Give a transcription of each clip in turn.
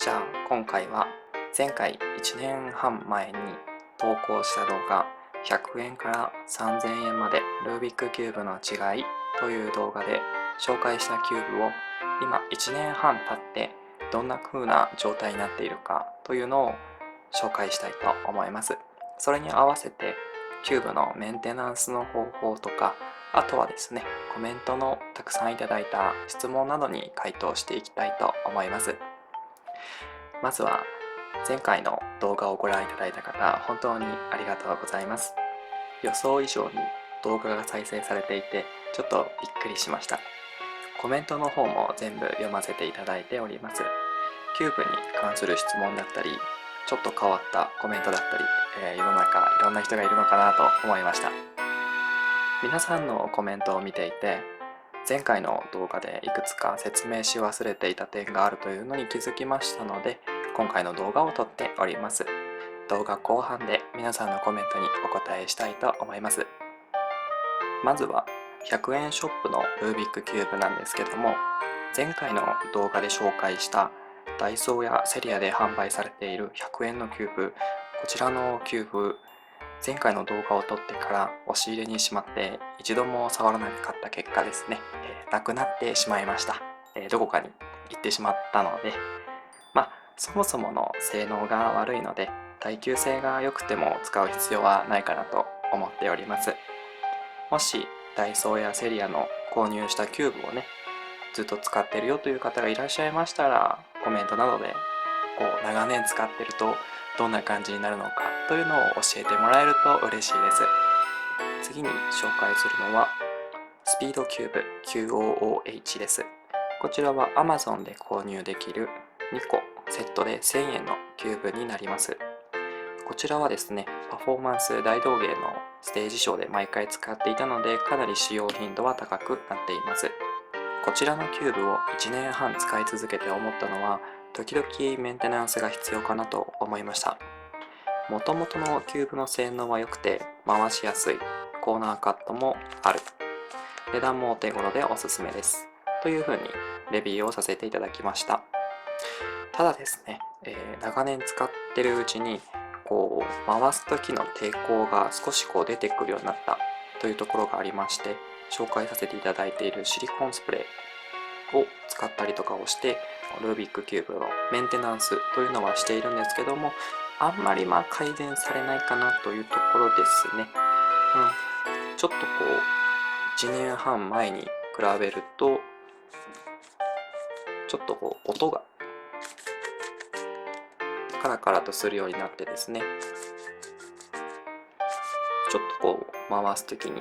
じゃあ今回は前回1年半前に投稿した動画100円から3000円までルービックキューブの違いという動画で紹介したキューブを今1年半経ってどんな風な状態になっているかというのを紹介したいと思います。それに合わせてキューブのメンテナンスの方法とか、あとはですね、コメントのたくさんいただいた質問などに回答していきたいと思います。まずは前回の動画をご覧いただいた方、本当にありがとうございます。予想以上に動画が再生されていて、ちょっとびっくりしました。コメントの方も全部読ませていただいております。キューブに関する質問だったり、ちょっと変わったコメントだったり、世の中いろんな人がいるのかなと思いました。皆さんのコメントを見ていて、前回の動画でいくつか説明し忘れていた点があるというのに気づきましたので、今回の動画を撮っております。動画後半で皆さんのコメントにお答えしたいと思います。まずは100円ショップのルービックキューブなんですけども、前回の動画で紹介したダイソーやセリアで販売されている100円のキューブ、こちらのキューブ、前回の動画を撮ってから押し入れにしまって一度も触らなかった結果ですね、なくなってしまいました。どこかに行ってしまったので、そもそもの性能が悪いので耐久性が良くても使う必要はないかなと思っております。もしダイソーやセリアの購入したキューブをね、ずっと使ってるよという方がいらっしゃいましたら、コメントなどで長年使ってるとどんな感じになるのかというのを教えてもらえると嬉しいです。次に紹介するのはスピードキューブ QOOH です。こちらは Amazon で購入できる2個セットで1000円のキューブになります。こちらはですね、パフォーマンス大道芸のステージショーで毎回使っていたので、かなり使用頻度は高くなっています。こちらのキューブを1年半使い続けて思ったのは、時々メンテナンスが必要かなと思いました。もともとのキューブの性能は良くて回しやすい、コーナーカットもある、値段もお手頃でおすすめですというふうにレビューをさせていただきました。ただですね、長年使ってるうちに回す時の抵抗が少し出てくるようになったというところがありまして、紹介させていただいているシリコンスプレーを使ったりとかをしてルービックキューブのメンテナンスというのはしているんですけども、あんまり改善されないかなというところですね。ちょっと1年半前に比べるとちょっと音がカラカラとするようになってですね、ちょっと回すときに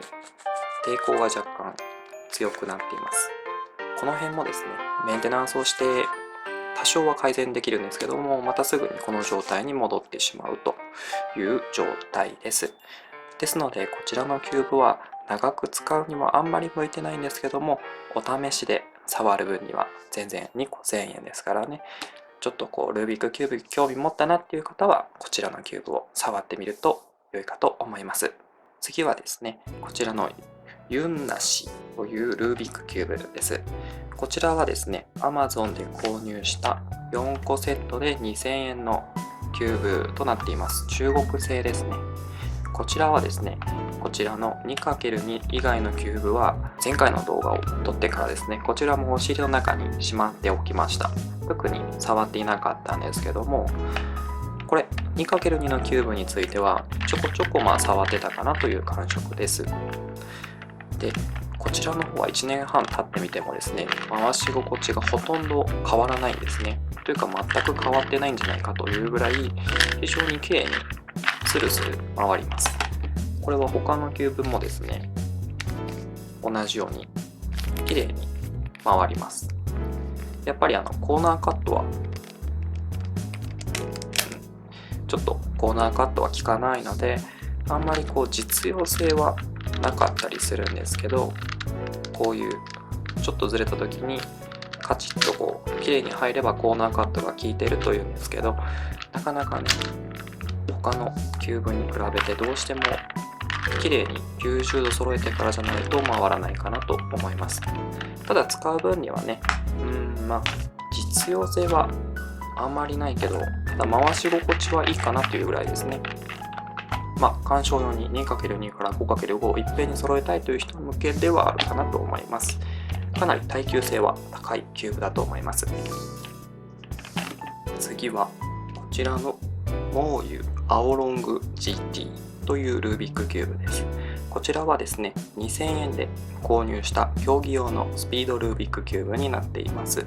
抵抗が若干強くなっています。この辺もですね、メンテナンスをして多少は改善できるんですけども、またすぐにこの状態に戻ってしまうという状態です。ですので、こちらのキューブは長く使うにはあんまり向いてないんですけども、お試しで触る分には全然2個1000円ですからね、ちょっとルービックキューブ興味持ったなっていう方は、こちらのキューブを触ってみると良いかと思います。次はですね、こちらのユンナシというルービックキューブです。こちらはですね、Amazon で購入した4個セットで2000円のキューブとなっています。中国製ですね。こちらはですね、こちらの 2×2 以外のキューブは前回の動画を撮ってからですね、こちらもお尻の中にしまっておきました。特に触っていなかったんですけども、これ 2×2 のキューブについてはちょこちょこ触ってたかなという感触です。で、こちらの方は1年半経ってみてもですね、回し心地がほとんど変わらないんですね。というか全く変わってないんじゃないかというぐらい非常に綺麗にスルスル回ります。これは他のキューブもですね、同じように綺麗に回ります。やっぱりコーナーカットはちょっとコーナーカットは効かないので、あんまり実用性はなかったりするんですけど、こういうちょっとずれた時にカチッと綺麗に入ればコーナーカットが効いてるというんですけど、なかなかね、他のキューブに比べてどうしても綺麗に90度揃えてからじゃないと回らないかなと思います。ただ使う分にはね、実用性はあんまりないけど、ただ回し心地はいいかなというぐらいですね。鑑賞用に 2×2 から 5×5 をいっぺんに揃えたいという人向けではあるかなと思います。かなり耐久性は高いキューブだと思います。次はこちらのモーユ青ロング GT というルービックキューブです。こちらはですね、2000円で購入した競技用のスピードルービックキューブになっています。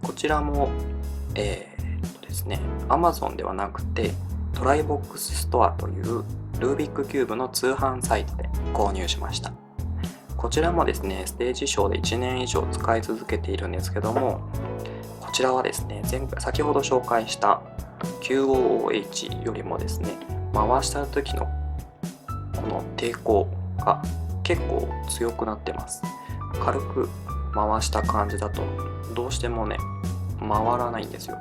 こちらも、ですね、Amazon ではなくてトライボックスストアというルービックキューブの通販サイトで購入しました。こちらもですね、ステージショーで1年以上使い続けているんですけども、こちらはですね、先ほど紹介した QOOH よりもですね、回した時のこの抵抗が結構強くなってます。軽く回した感じだとどうしてもね、回らないんですよ。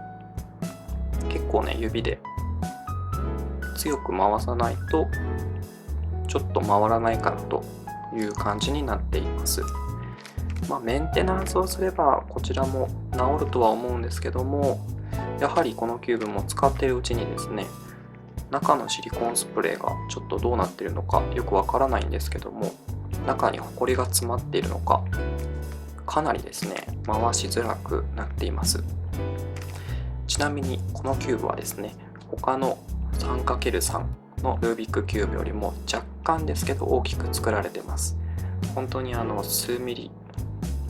結構ね、指で強く回さないとちょっと回らないかなという感じになっています。メンテナンスをすればこちらも治るとは思うんですけども、やはりこのキューブも使っているうちにですね、中のシリコンスプレーがちょっとどうなっているのかよくわからないんですけども、中にホコリが詰まっているのか、かなりですね、回しづらくなっています。ちなみにこのキューブはですね、他の 3×3 のルービックキューブよりも若干ですけど大きく作られています。本当に数ミリ、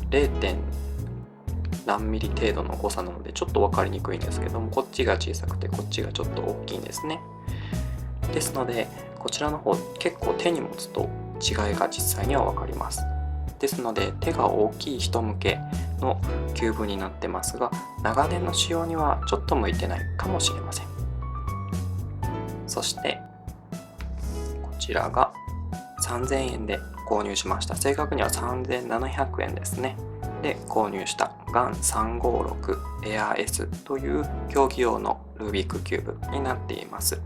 0. 何ミリ程度の誤差なのでちょっと分かりにくいんですけども、こっちが小さくてこっちがちょっと大きいんですね。ですのでこちらの方結構手に持つと違いが実際には分かります。ですので手が大きい人向けのキューブになってますが、長年の使用にはちょっと向いてないかもしれません。そしてこちらが3000円で購入しました。正確には3700円ですね。で購入したGAN356 Air-S という競技用のルービックキューブになっています。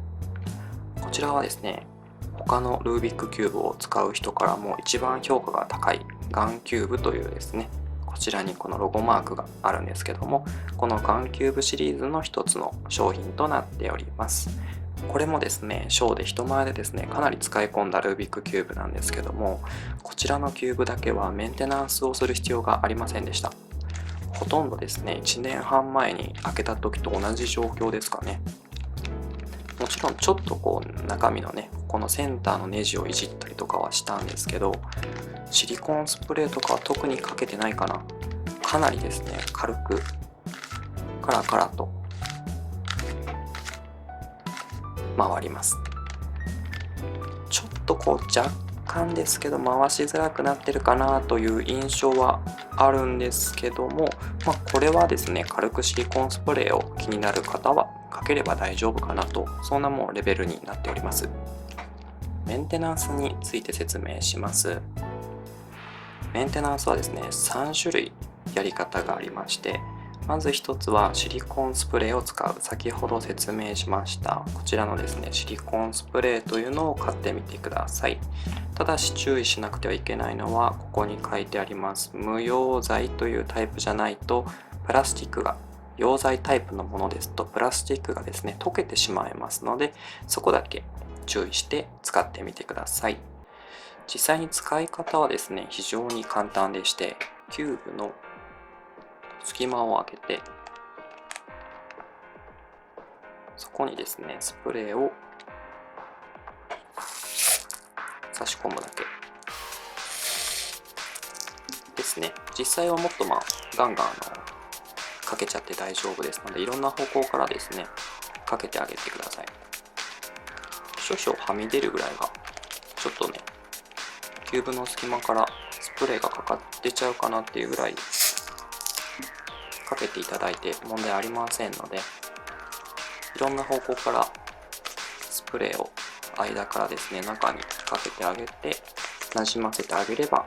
こちらはですね、他のルービックキューブを使う人からも一番評価が高いGANキューブというですね、こちらにこのロゴマークがあるんですけども、このGANキューブシリーズの一つの商品となっております。これもですね、ショーで人前でですね、かなり使い込んだルービックキューブなんですけども、こちらのキューブだけはメンテナンスをする必要がありませんでした。ほとんどですね、1年半前に開けた時と同じ状況ですかね。もちろんちょっとこう中身のね、このセンターのネジをいじったりとかはしたんですけど、シリコンスプレーとかは特にかけてないかな。かなりですね、軽くカラカラと回ります。ちょっとこう若干ですけど回しづらくなってるかなという印象はあるんですけども、これはですね、軽くシリコンスプレーを気になる方はかければ大丈夫かなと、そんなもうレベルになっております。メンテナンスについて説明します。メンテナンスはですね、3種類やり方がありまして、まず一つはシリコンスプレーを使う。先ほど説明しましたこちらのですね、シリコンスプレーというのを買ってみてください。ただし注意しなくてはいけないのは、ここに書いてあります無溶剤というタイプじゃないと、プラスチックが、溶剤タイプのものですとプラスチックがですね、溶けてしまいますので、そこだけ注意して使ってみてください。実際に使い方はですね、非常に簡単でして、キューブの隙間を開けて、そこにですね、スプレーを差し込むだけですね。実際はもっとガンガンかけちゃって大丈夫ですので、いろんな方向からですね、かけてあげてください。少々はみ出るぐらいが、ちょっとね、キューブの隙間からスプレーがかかってちゃうかなっていうぐらいかけていただいて問題ありませんので、いろんな方向からスプレーを間からですね、中にかけてあげてなじませてあげれば、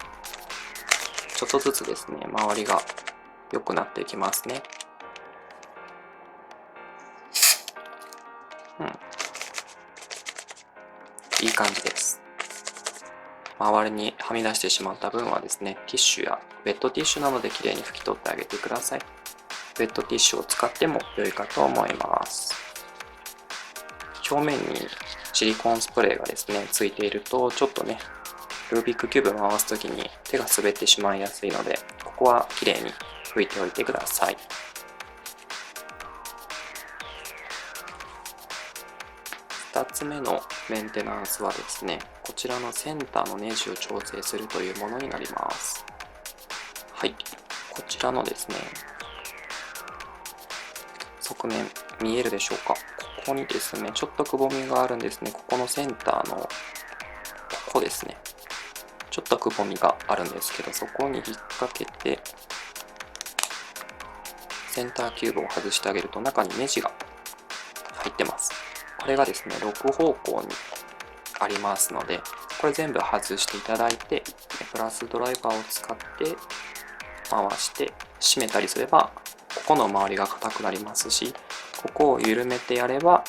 ちょっとずつですね、周りが良くなっていきますね。いい感じです。周りにはみ出してしまった分はですね、ティッシュやウェットティッシュなどできれいに拭き取ってあげてください。ウェットティッシュを使っても良いかと思います。表面にシリコンスプレーがですね、ついているとちょっとね、ルービックキューブ回すときに手が滑ってしまいやすいので、ここはきれいに拭いておいてください。2つ目のメンテナンスはですね、こちらのセンターのネジを調整するというものになります。はい、こちらのですね、側面見えるでしょうか。ここにですね、ちょっとくぼみがあるんですね。ここのセンターのここですね、ちょっとくぼみがあるんですけど、そこに引っ掛けてセンターキューブを外してあげると中にネジが入ってます。これがですね、6方向にありますので、これ全部外していただいて、プラスドライバーを使って回して締めたりすれば、ここの周りが硬くなりますし、ここを緩めてやれば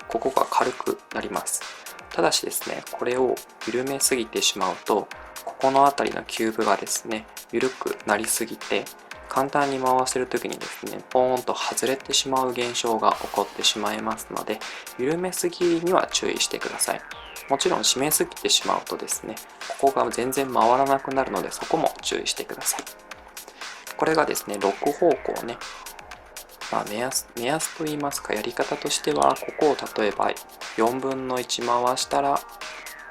ここが軽くなります。ただしですね、これを緩めすぎてしまうと、ここの辺りのキューブがですね、緩くなりすぎて簡単に回してる時にですね、ポーンと外れてしまう現象が起こってしまいますので、緩めすぎには注意してください。もちろん締めすぎてしまうとですね、ここが全然回らなくなるので、そこも注意してください。これがですね、6方向ね、目安と言いますか、やり方としては、ここを例えば4分の1回したら、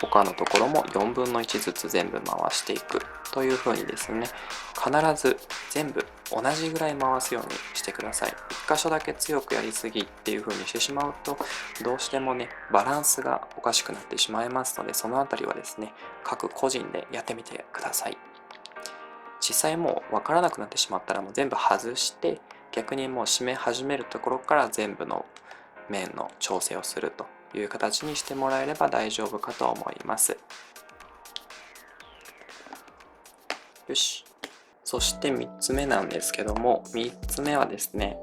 他のところも4分の1ずつ全部回していくというふうにですね、必ず全部同じぐらい回すようにしてください。1箇所だけ強くやりすぎっていうふうにしてしまうと、どうしてもね、バランスがおかしくなってしまいますので、そのあたりはですね、各個人でやってみてください。実際もう分からなくなってしまったらもう全部外して、逆にもう締め始めるところから全部の面の調整をするという形にしてもらえれば大丈夫かと思います。よし。そして3つ目なんですけども、3つ目はですね、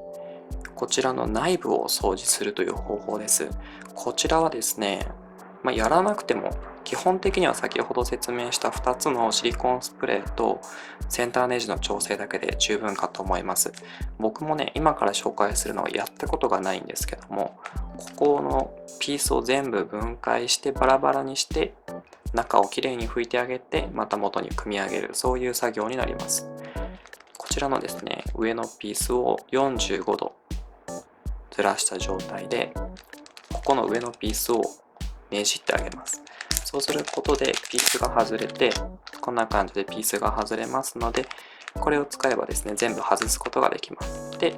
こちらの内部を掃除するという方法です。こちらはですね、やらなくても基本的には先ほど説明した2つのシリコンスプレーとセンターネジの調整だけで十分かと思います。僕もね、今から紹介するのはやったことがないんですけども、ここのピースを全部分解してバラバラにして中をきれいに拭いてあげて、また元に組み上げる、そういう作業になります。こちらのですね、上のピースを45度ずらした状態で、ここの上のピースをねじってあげます。そうすることでピースが外れて、こんな感じでピースが外れますので、これを使えばですね、全部外すことができます。で、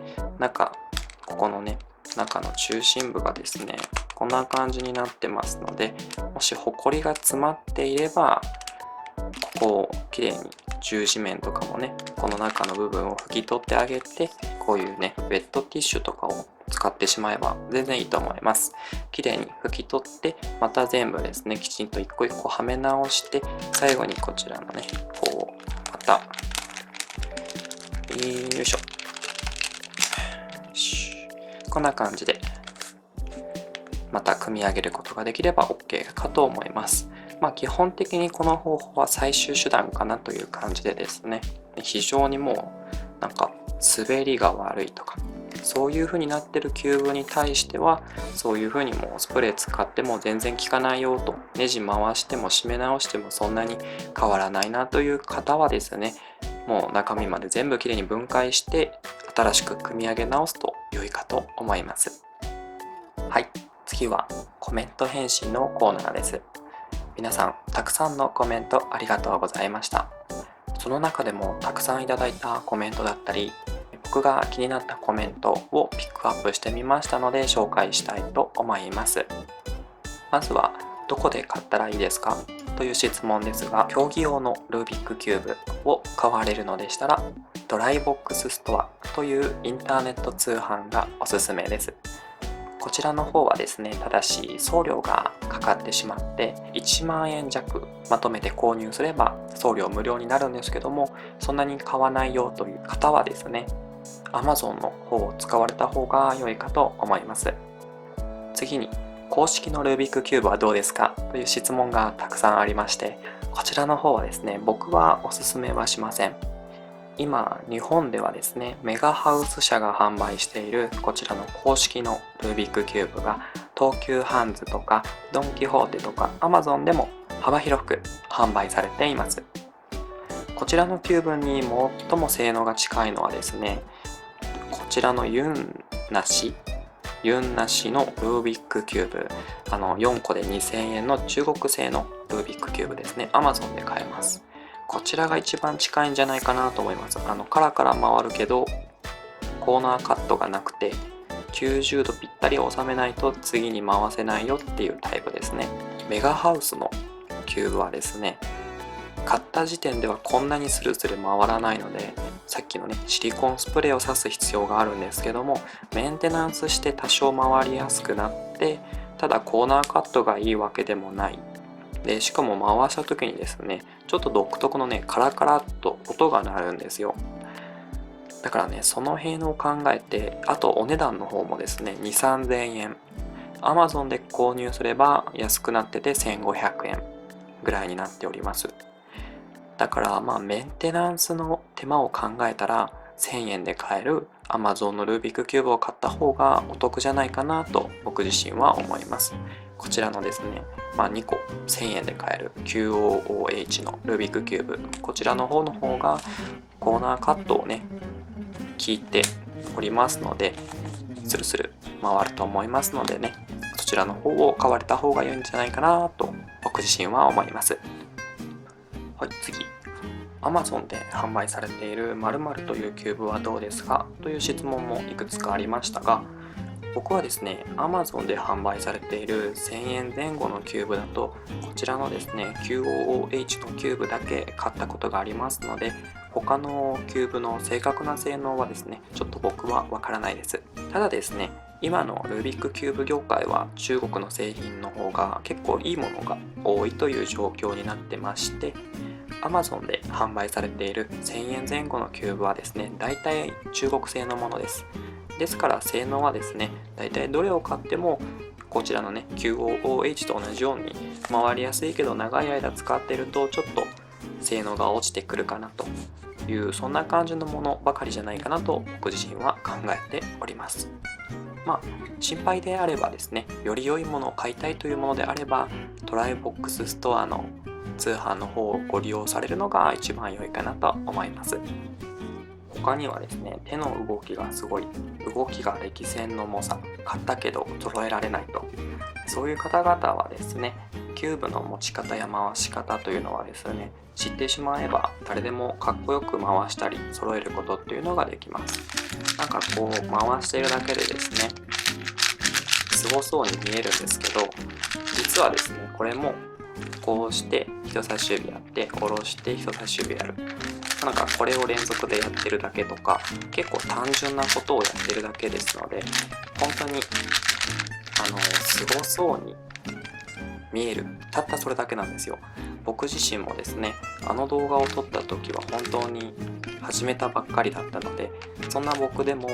ここのね、中の中心部がですね、こんな感じになってますので、もしホコリが詰まっていれば、ここをきれいに十字面とかもね、この中の部分を拭き取ってあげて、こういうね、ウェットティッシュとかを使ってしまえば全然いいと思います。きれいに拭き取って、また全部ですね、きちんと一個一個はめ直して、最後にこちらのね、こう、また、よいしょ。こんな感じで、また組み上げることができれば OK かと思います。基本的にこの方法は最終手段かなという感じでですね、非常にもう滑りが悪いとか、そういう風になってるキューブに対しては、そういう風にもうスプレー使っても全然効かないよと、ネジ回しても締め直してもそんなに変わらないなという方はですね、もう中身まで全部きれいに分解して新しく組み上げ直すと良いかと思います。はい、次はコメント返信のコーナーです。皆さんたくさんのコメントありがとうございました。その中でもたくさんいただいたコメントだったり、僕が気になったコメントをピックアップしてみましたので紹介したいと思います。まずはどこで買ったらいいですかという質問ですが、競技用のルービックキューブを買われるのでしたら、ドライボックスストアというインターネット通販がおすすめです。こちらの方はですね、ただし送料がかかってしまって1万円弱まとめて購入すれば送料無料になるんですけども、そんなに買わないよという方はですね、Amazon の方を使われた方が良いかと思います。次に、公式のルービックキューブはどうですかという質問がたくさんありまして、こちらの方はですね、僕はおすすめはしません。今日本ではですね、メガハウス社が販売しているこちらの公式のルービックキューブが東急ハンズとかドン・キホーテとか Amazon でも幅広く販売されています。こちらのキューブに最も性能が近いのはですね、こちらのユンナシのルービックキューブ、4個で2000円の中国製のルービックキューブですね。 Amazon で買えます。こちらが一番近いんじゃないかなと思います。カラカラ回るけどコーナーカットがなくて90度ぴったり収めないと次に回せないよっていうタイプですね。メガハウスのキューブはですね、買った時点ではこんなにスルスル回らないので、さっきのねシリコンスプレーを刺す必要があるんですけども、メンテナンスして多少回りやすくなって、ただコーナーカットがいいわけでもないで、しかも回した時にですね、ちょっと独特のねカラカラっと音が鳴るんですよ。だからね、その辺を考えて、あとお値段の方もですね、2、3000円 Amazon で購入すれば安くなってて1500円ぐらいになっております。だからメンテナンスの手間を考えたら1000円で買える Amazon のルービックキューブを買った方がお得じゃないかなと僕自身は思います。こちらのですね、2個1000円で買える QOOH のルービックキューブ、こちらの方がコーナーカットをね効いておりますので、スルスル回ると思いますのでね、そちらの方を買われた方が良いんじゃないかなと僕自身は思います。はい、次。Amazon で販売されている〇〇というキューブはどうですかという質問もいくつかありましたが、僕はですね、Amazon で販売されている1000円前後のキューブだと、こちらのですね、QOOH のキューブだけ買ったことがありますので、他のキューブの正確な性能はですね、ちょっと僕はわからないです。ただですね、今のルービックキューブ業界は中国の製品の方が結構いいものが多いという状況になってまして、Amazon で販売されている1000円前後のキューブはですね、大体中国製のものです。ですから性能はですね、大体どれを買ってもこちらのね QOOH と同じように回りやすいけど長い間使っているとちょっと性能が落ちてくるかなという、そんな感じのものばかりじゃないかなと僕自身は考えております。心配であればですね、より良いものを買いたいというものであれば、トライボックスストアの通販の方をご利用されるのが一番良いかなと思います。他にはですね、手の動きがすごい、動きが歴戦の猛者、買ったけど揃えられないと、そういう方々はですね、キューブの持ち方や回し方というのはですね、知ってしまえば誰でもかっこよく回したり揃えることっていうのができます。なんかこう回しているだけでですね、すごそうに見えるんですけど、実はですね、これもこうして人差し指やって下ろして人差し指やる、なんかこれを連続でやってるだけとか、結構単純なことをやってるだけですので、本当にすごそうに見える、たったそれだけなんですよ。僕自身もですね、動画を撮った時は本当に始めたばっかりだったので、そんな僕でも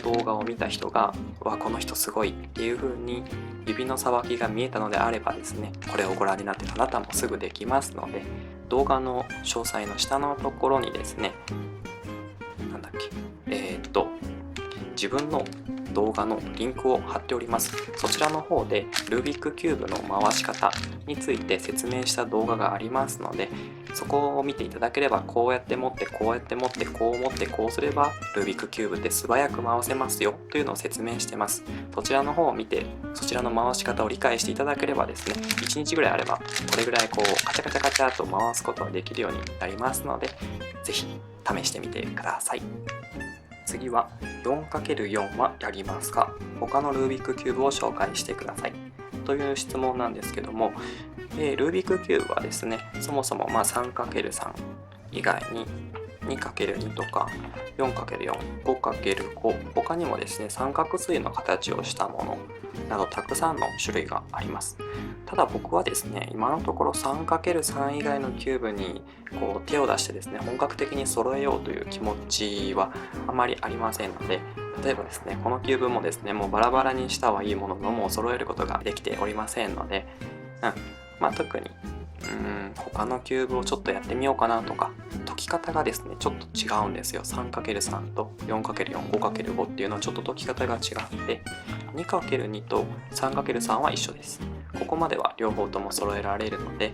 動画を見た人がこの人すごいっていう風に指のさばきが見えたのであればですね、これをご覧になってるあなたもすぐできますので、動画の詳細の下のところにですね、自分の動画のリンクを貼っております。そちらの方でルービックキューブの回し方について説明した動画がありますので、そこを見ていただければ、こうやって持ってこうやって持ってこう持ってこうすればルービックキューブって素早く回せますよというのを説明してます。そちらの方を見て、そちらの回し方を理解していただければですね、1日ぐらいあればこれぐらいこうカチャカチャカチャと回すことができるようになりますので、ぜひ試してみてください。次は 4×4 はやりますか？他のルービックキューブを紹介してくださいという質問なんですけども、ルービックキューブはですね、そもそも3×3 以外に 2×2 とか 4×4、5×5、他にもですね、三角錐の形をしたものなどたくさんの種類があります。ただ僕はですね、今のところ 3×3 以外のキューブにこう手を出してですね、本格的に揃えようという気持ちはあまりありませんので、例えばですね、このキューブもですね、もうバラバラにしたはいいものの、もう揃えることができておりませんので、特に他のキューブをちょっとやってみようかなとか、時き方がですねちょっと違うんですよ。 3×3 と 4×4、5×5 っていうのはちょっと解き方が違って、 2×2 と 3×3 は一緒です。ここまでは両方とも揃えられるので、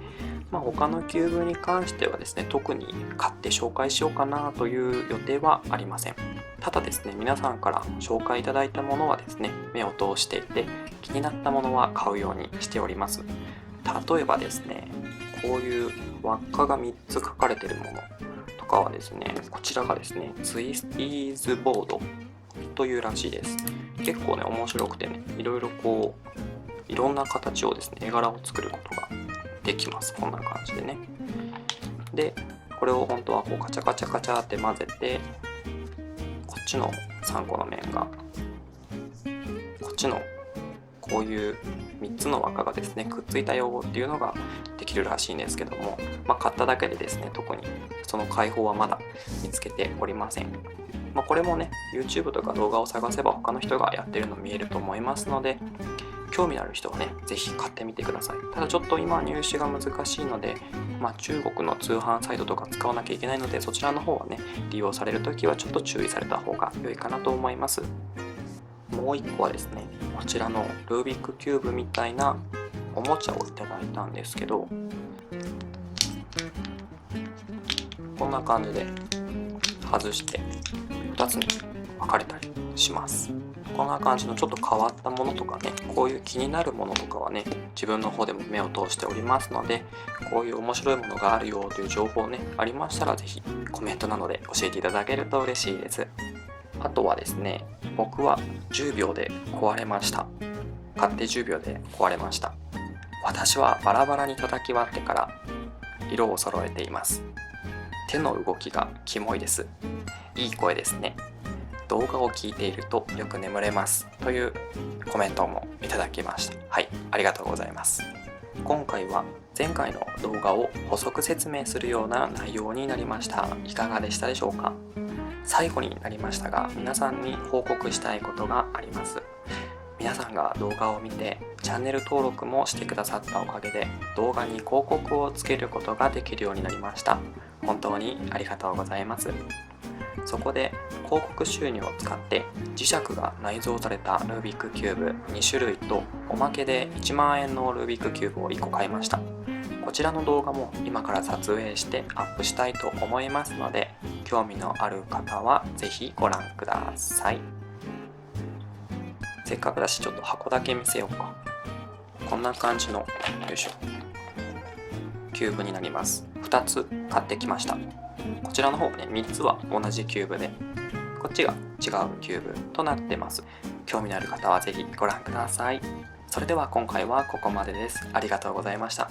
他のキューブに関してはですね特に買って紹介しようかなという予定はありません。ただですね、皆さんから紹介いただいたものはですね目を通していて、気になったものは買うようにしております。例えばですね、こういう輪っかが3つ書かれているものとかはですね、こちらがですねツイスティーズボードというらしいです。結構ね面白くてね、いろいろいろんな形をですね絵柄を作ることができます。こんな感じでね。でこれを本当はカチャカチャカチャって混ぜて、こっちの3個の面がこっちのこういう3つの輪っかがですねくっついたよっていうのができるらしいんですけども、買っただけでですね特にその解法はまだ見つけておりません。これもね YouTube とか動画を探せば他の人がやってるの見えると思いますので、興味のある人はねぜひ買ってみてください。ただちょっと今入手が難しいので、中国の通販サイトとか使わなきゃいけないので、そちらの方はね利用されるときはちょっと注意された方が良いかなと思います。もう一個はですね、こちらのルービックキューブみたいなおもちゃをいただいたんですけど、こんな感じで外して2つに分かれたりします。こんな感じのちょっと変わったものとかね、こういう気になるものとかはね自分の方でも目を通しておりますので、こういう面白いものがあるよという情報ねありましたら、ぜひコメントなどで教えていただけると嬉しいです。あとはですね、僕は10秒で壊れました。買って10秒で壊れました。私はバラバラに叩き割ってから色を揃えています。手の動きがキモいです。いい声ですね。動画を聞いているとよく眠れますというコメントもいただきました。はい、ありがとうございます。今回は前回の動画を補足説明するような内容になりました。いかがでしたでしょうか。最後になりましたが、皆さんに報告したいことがあります。皆さんが動画を見てチャンネル登録もしてくださったおかげで、動画に広告をつけることができるようになりました。本当にありがとうございます。そこで広告収入を使って磁石が内蔵されたルービックキューブ2種類とおまけで1万円のルービックキューブを1個買いました。こちらの動画も今から撮影してアップしたいと思いますので、興味のある方はぜひご覧ください。せっかくだしちょっと箱だけ見せようか。こんな感じのよいしょキューブになります。2つ買ってきました。こちらの方ね、3つは同じキューブで、こっちが違うキューブとなってます。興味のある方はぜひご覧ください。それでは今回はここまでです。ありがとうございました。